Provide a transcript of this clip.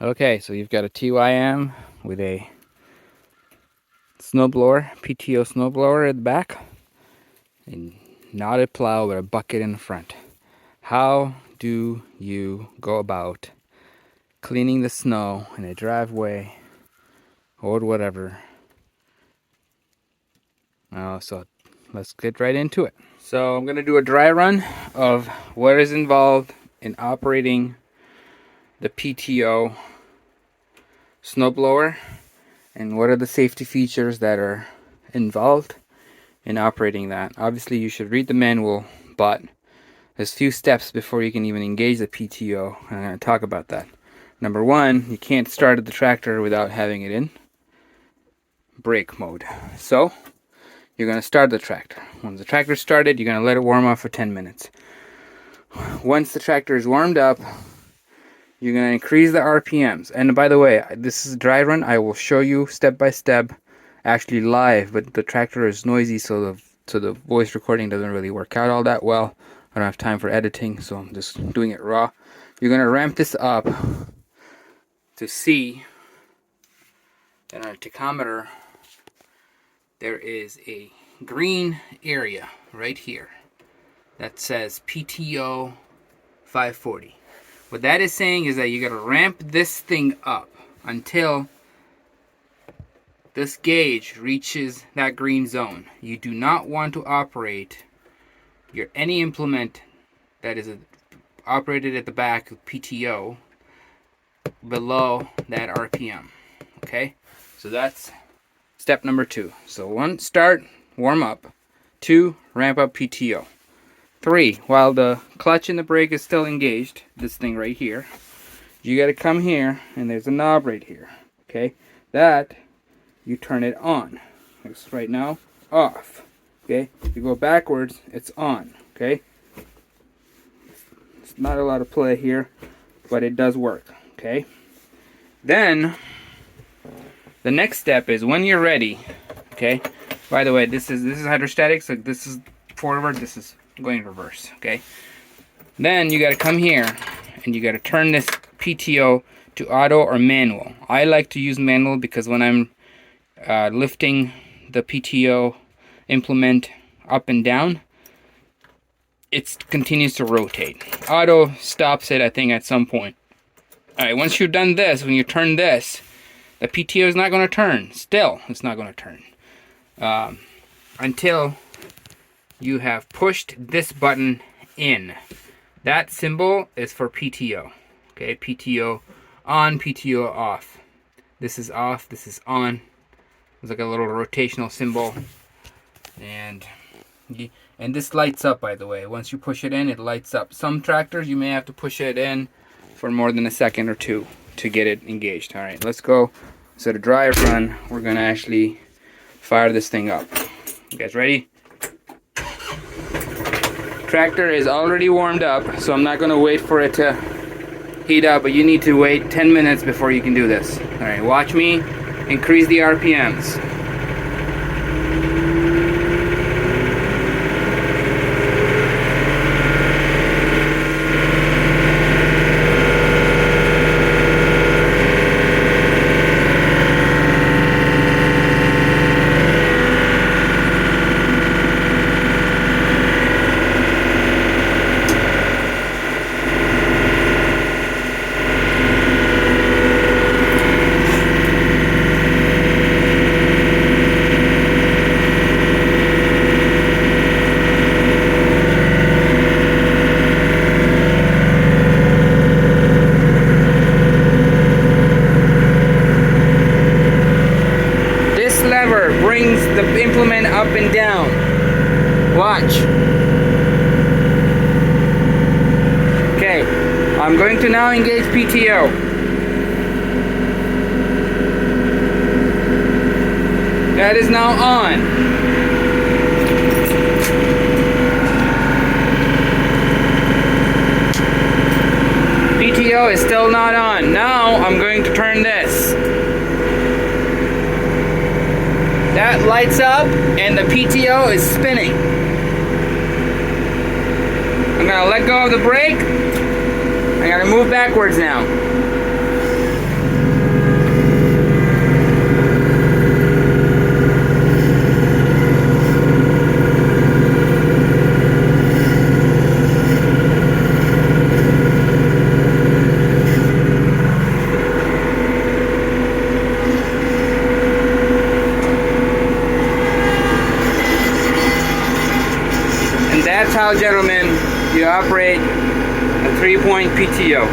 Okay, so you've got a TYM with a snowblower, PTO snowblower at the back, and not a plow but a bucket in the front. How do you go about cleaning the snow in a driveway or whatever? So let's get right into it. So I'm going to do a dry run of what is involved in operating the PTO snowblower and what are the safety features that are involved in operating that. Obviously you should read the manual, but there's a few steps before you can even engage the PTO, and I'm going to talk about that. Number one, you can't start the tractor without having it in brake mode. So you're going to start the tractor. Once the tractor is started, you're going to let it warm up for 10 minutes. Once the tractor is warmed up, you're going to increase the RPMs. And by the way, this is a dry run. I will show you step by step, actually live, but the tractor is noisy, so the voice recording doesn't really work out all that well. I don't have time for editing, so I'm just doing it raw. You're going to ramp this up to see that on a tachometer there is a green area right here that says PTO 540. What that is saying is that you got to ramp this thing up until this gauge reaches that green zone. You do not want to operate any implement that is operated at the back of PTO below that RPM. Okay, so that's step number 2. So 1, start, warm up. 2, ramp up PTO. 3, while the clutch and the brake is still engaged, this thing right here, you got to come here and there's a knob right here. Okay, that you turn it on. It's right now off. Okay, if you go backwards, it's on. Okay, it's not a lot of play here, but it does work. Okay, then the next step is when you're ready. Okay, by the way, this is hydrostatic, so this is forward, this is going reverse. Okay, then you got to come here and you got to turn this PTO to auto or manual. I like to use manual because when I'm lifting the PTO implement up and down, it continues to rotate. Auto stops it, I think, at some point. Alright, once you've done this, when you turn this, the PTO is not going to turn. Still, it's not going to turn. Until you have pushed this button in. That symbol is for PTO. Okay, PTO on, PTO off. This is off, this is on. It's like a little rotational symbol. And this lights up, by the way. Once you push it in, it lights up. Some tractors, you may have to push it in for more than a second or two to get it engaged. All right, let's go. So the dry run, we're going to actually fire this thing up. You guys ready? Tractor is already warmed up, so I'm not going to wait for it to heat up, but you need to wait 10 minutes before you can do this. All right, watch me increase the RPMs. Brings the implement up and down. Watch. Okay, I'm going to now engage PTO. That is now on. PTO is still not on. Now I'm going to turn this. That lights up and the PTO is spinning. I'm gonna let go of the brake. I gotta move backwards now. that's how, gentlemen, you operate a 3-point PTO.